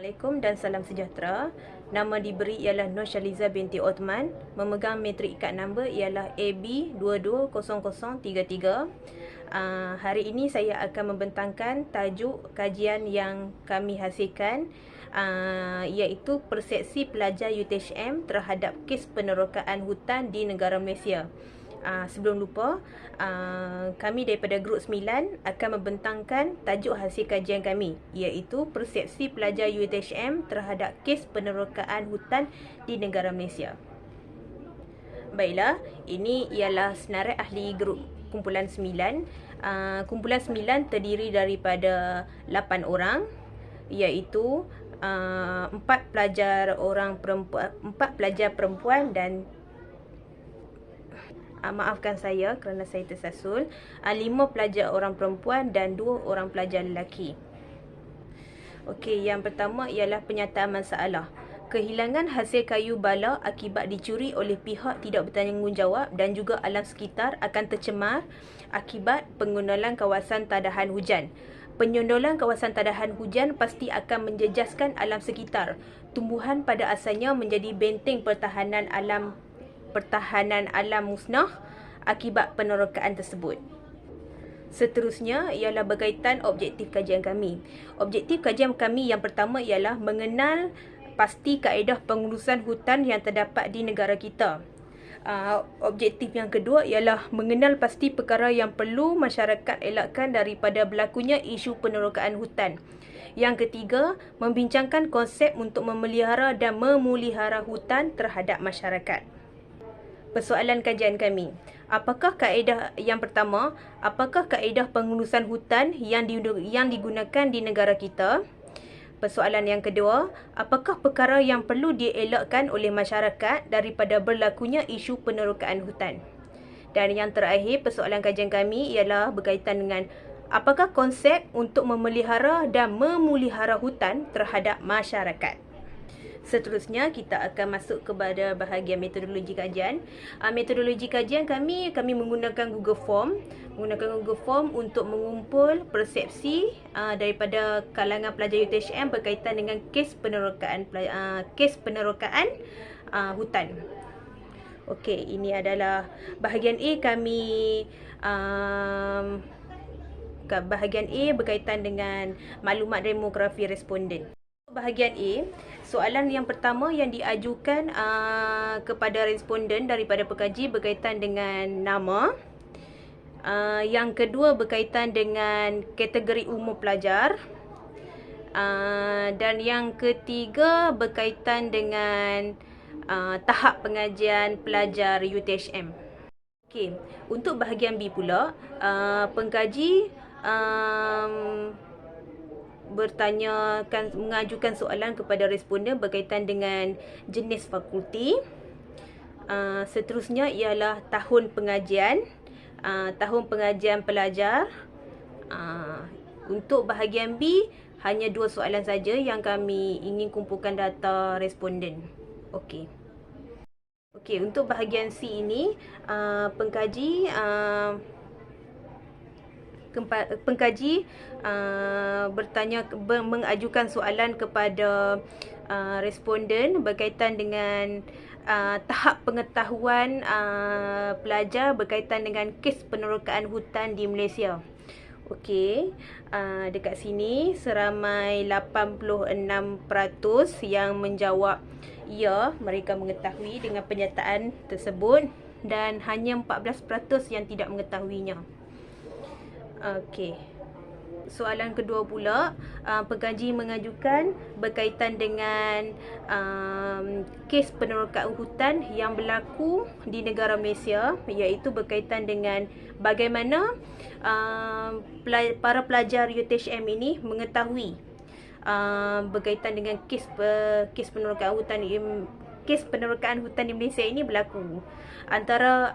Assalamualaikum dan salam sejahtera. Nama diberi ialah Nur Shaliza binti Othman. Memegang matrik kad number ialah AB220033. Hari ini saya akan membentangkan tajuk kajian yang kami hasilkan, iaitu persepsi pelajar UTHM terhadap kes penerokaan hutan di negara Malaysia. Sebelum lupa, kami daripada Grup 9 akan membentangkan tajuk hasil kajian kami, iaitu persepsi pelajar UTHM terhadap kes penerokaan hutan di negara Malaysia. Baiklah, ini ialah senarai ahli grup kumpulan 9. Kumpulan 9 terdiri daripada 8 orang, iaitu 4 pelajar perempuan dan maafkan saya kerana saya tersasul, 5 pelajar orang perempuan dan 2 orang pelajar lelaki. Okey, yang pertama ialah penyataan masalah. Kehilangan hasil kayu bala akibat dicuri oleh pihak tidak bertanggungjawab dan juga alam sekitar akan tercemar akibat pengondolan kawasan tadahan hujan. Penyondolan kawasan tadahan hujan pasti akan menjejaskan alam sekitar. Tumbuhan pada asalnya menjadi benteng pertahanan alam musnah akibat penerokaan tersebut. Seterusnya ialah berkaitan objektif kajian kami. Objektif kajian kami yang pertama ialah mengenal pasti kaedah pengurusan hutan yang terdapat di negara kita. Objektif yang kedua ialah mengenal pasti perkara yang perlu masyarakat elakkan daripada berlakunya isu penerokaan hutan. Yang ketiga, membincangkan konsep untuk memelihara dan memulihara hutan terhadap masyarakat. Persoalan kajian kami. Apakah kaedah yang pertama? Apakah kaedah pengurusan hutan yang digunakan di negara kita? Persoalan yang kedua, apakah perkara yang perlu dielakkan oleh masyarakat daripada berlakunya isu penerokaan hutan? Dan yang terakhir, persoalan kajian kami ialah berkaitan dengan apakah konsep untuk memelihara dan memulihara hutan terhadap masyarakat? Seterusnya kita akan masuk kepada bahagian metodologi kajian. Metodologi kajian kami menggunakan Google Form. Untuk mengumpul persepsi daripada kalangan pelajar UTHM berkaitan dengan kes penerokaan hutan. Okey, ini adalah bahagian A kami. Bahagian A berkaitan dengan maklumat demografi responden. Bahagian A, soalan yang pertama yang diajukan kepada responden daripada pekaji berkaitan dengan nama. Yang kedua berkaitan dengan kategori umur pelajar. Dan yang ketiga berkaitan dengan tahap pengajian pelajar UTHM. Okey, untuk bahagian B pula, pengkaji mengajukan soalan kepada responden berkaitan dengan jenis fakulti. Seterusnya ialah tahun pengajian pelajar. Untuk bahagian B, hanya 2 soalan saja yang kami ingin kumpulkan data responden. Okey, untuk bahagian C ini, pengkaji mengajukan soalan kepada responden berkaitan dengan tahap pengetahuan pelajar berkaitan dengan kes penerokaan hutan di Malaysia. Okey, dekat sini seramai 86% yang menjawab ya, mereka mengetahui dengan pernyataan tersebut, dan hanya 14% yang tidak mengetahuinya. Okey. Soalan kedua pula, pengkaji mengajukan berkaitan dengan kes penerokaan hutan yang berlaku di negara Malaysia, iaitu berkaitan dengan bagaimana para pelajar UTHM ini mengetahui berkaitan dengan kes penerokaan hutan di Malaysia ini berlaku. Antara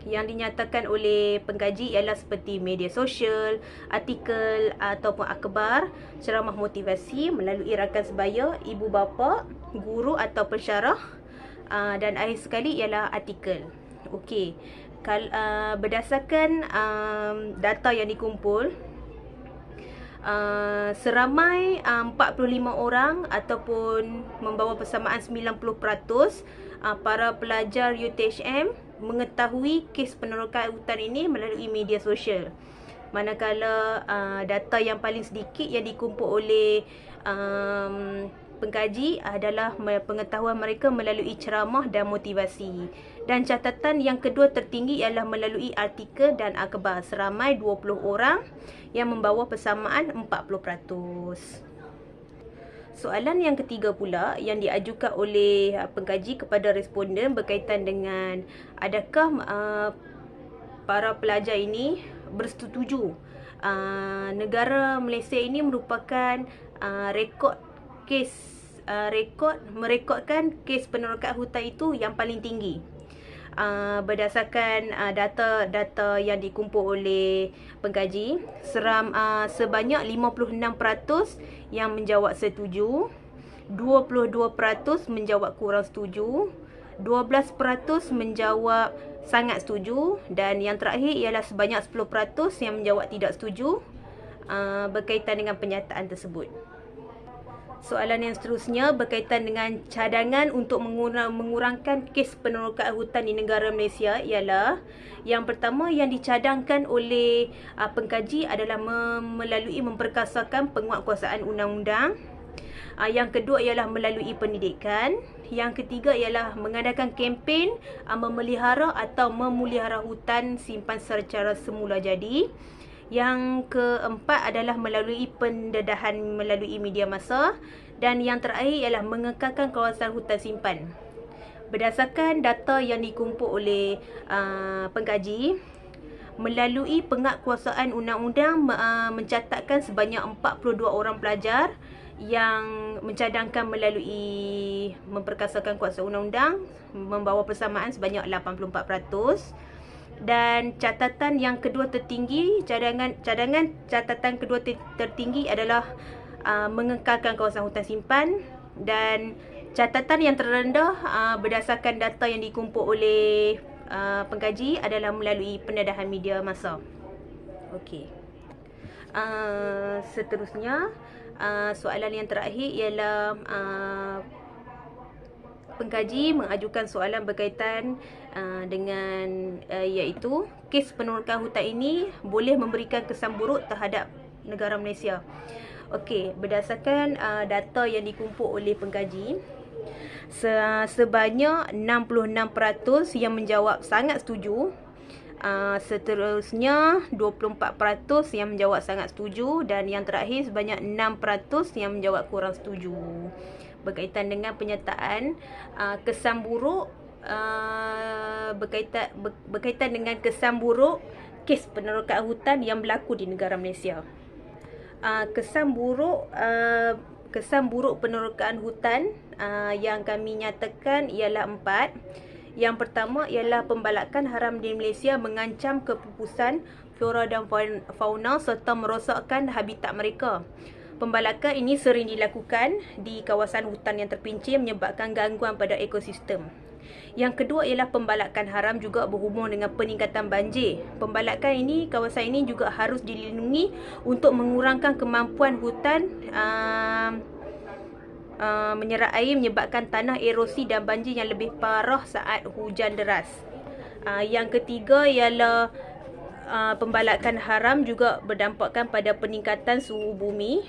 yang dinyatakan oleh pengkaji ialah seperti media sosial, artikel ataupun akhbar, ceramah motivasi melalui rakan sebaya, ibu bapa, guru atau pensyarah, dan akhir sekali ialah artikel. Okey, berdasarkan data yang dikumpul, seramai 45 orang ataupun membawa persamaan 90% para pelajar UTHM mengetahui kes penerokaan hutan ini melalui media sosial. Manakala data yang paling sedikit yang dikumpul oleh pengkaji adalah pengetahuan mereka melalui ceramah dan motivasi. Dan catatan yang kedua tertinggi ialah melalui artikel dan akhbar seramai 20 orang yang membawa persamaan 40%. Soalan yang ketiga pula yang diajukan oleh pengkaji kepada responden berkaitan dengan adakah para pelajar ini bersetuju negara Malaysia ini merupakan merekodkan kes penerokaan hutan itu yang paling tinggi. Berdasarkan data yang dikumpul oleh pengkaji, sebanyak 56% yang menjawab setuju, 22% menjawab kurang setuju, 12% menjawab sangat setuju, dan yang terakhir ialah sebanyak 10% yang menjawab tidak setuju berkaitan dengan penyataan tersebut. Soalan yang seterusnya berkaitan dengan cadangan untuk mengurangkan kes penerokaan hutan di negara Malaysia ialah yang pertama yang dicadangkan oleh pengkaji adalah melalui memperkasakan penguatkuasaan undang-undang. Yang kedua ialah melalui pendidikan. Yang ketiga ialah mengadakan kempen memelihara atau memulihara hutan simpan secara semula jadi. Yang keempat adalah melalui pendedahan melalui media massa. Dan yang terakhir ialah mengekalkan kawasan hutan simpan. Berdasarkan data yang dikumpul oleh pengkaji, melalui penguatkuasaan undang-undang mencatatkan sebanyak 42 orang pelajar yang mencadangkan melalui memperkasakan kuasa undang-undang membawa persamaan sebanyak 84%. Dan catatan yang kedua tertinggi, catatan kedua tertinggi adalah mengekalkan kawasan hutan simpan. Dan catatan yang terendah berdasarkan data yang dikumpul oleh pengkaji adalah melalui pendedahan media massa. Okey. Seterusnya, soalan yang terakhir ialah pengkaji mengajukan soalan berkaitan dengan iaitu kes penerokaan hutan ini boleh memberikan kesan buruk terhadap negara Malaysia. Okey, berdasarkan data yang dikumpul oleh pengkaji, sebanyak 66% yang menjawab sangat setuju. Seterusnya 24% yang menjawab sangat setuju, dan yang terakhir sebanyak 6% yang menjawab kurang setuju berkaitan dengan penyataan kesan buruk berkaitan dengan kesan buruk kes penerokaan hutan yang berlaku di negara Malaysia. Kesan buruk penerokaan hutan yang kami nyatakan ialah 4. Yang pertama ialah pembalakan haram di Malaysia mengancam kepupusan flora dan fauna serta merosakkan habitat mereka. Pembalakan ini sering dilakukan di kawasan hutan yang terpincir menyebabkan gangguan pada ekosistem. Yang kedua ialah pembalakan haram juga berhubung dengan peningkatan banjir. Pembalakan ini, kawasan ini juga harus dilindungi untuk mengurangkan kemampuan hutan menyerap air menyebabkan tanah erosi dan banjir yang lebih parah saat hujan deras. Yang ketiga ialah pembalakan haram juga berdampakkan pada peningkatan suhu bumi.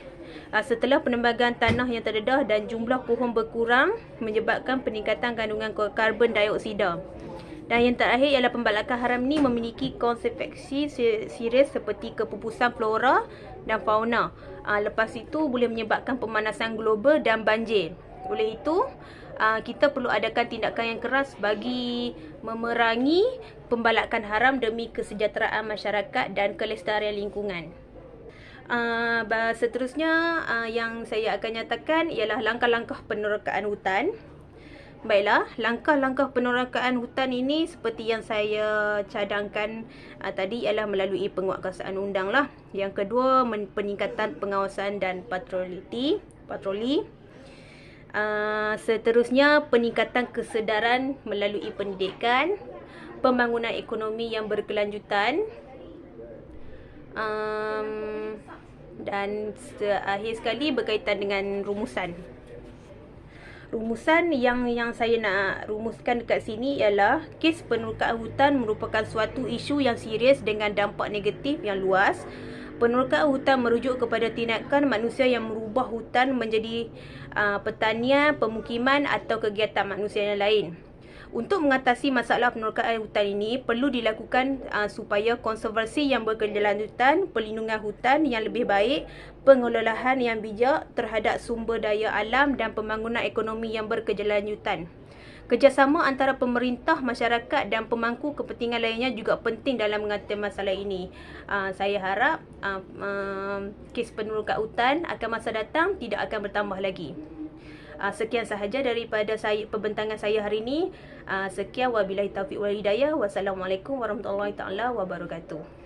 Setelah penembagan tanah yang terdedah dan jumlah pohon berkurang menyebabkan peningkatan kandungan karbon dioksida. Dan yang terakhir ialah pembalakan haram ini memiliki konsekuensi serius seperti kepupusan flora dan fauna. Lepas itu boleh menyebabkan pemanasan global dan banjir. Oleh itu, kita perlu adakan tindakan yang keras bagi memerangi pembalakan haram demi kesejahteraan masyarakat dan kelestarian lingkungan. Seterusnya yang saya akan nyatakan ialah langkah-langkah penerokaan hutan. Baiklah, langkah-langkah penerokaan hutan ini seperti yang saya cadangkan tadi ialah melalui penguatkuasaan undang lah. Yang kedua, peningkatan pengawasan dan patroli. Seterusnya, peningkatan kesedaran melalui pendidikan, pembangunan ekonomi yang berkelanjutan, Dan akhir sekali berkaitan dengan rumusan. Rumusan yang saya nak rumuskan dekat sini ialah kes penerokaan hutan merupakan suatu isu yang serius dengan dampak negatif yang luas. Penerokaan hutan merujuk kepada tindakan manusia yang merubah hutan menjadi pertanian, pemukiman atau kegiatan manusia yang lain. Untuk mengatasi masalah penerokaan hutan ini, perlu dilakukan supaya konservasi yang berkelanjutan, perlindungan hutan yang lebih baik, pengelolaan yang bijak terhadap sumber daya alam dan pembangunan ekonomi yang berkelanjutan. Kerjasama antara pemerintah, masyarakat dan pemangku kepentingan lainnya juga penting dalam mengatasi masalah ini. Saya harap kes penerokaan hutan akan masa datang tidak akan bertambah lagi. Sekian sahaja daripada pembentangan saya hari ini. Sekian, wabillahi taufiq wal hidayah. Wassalamualaikum warahmatullahi taala wabarakatuh.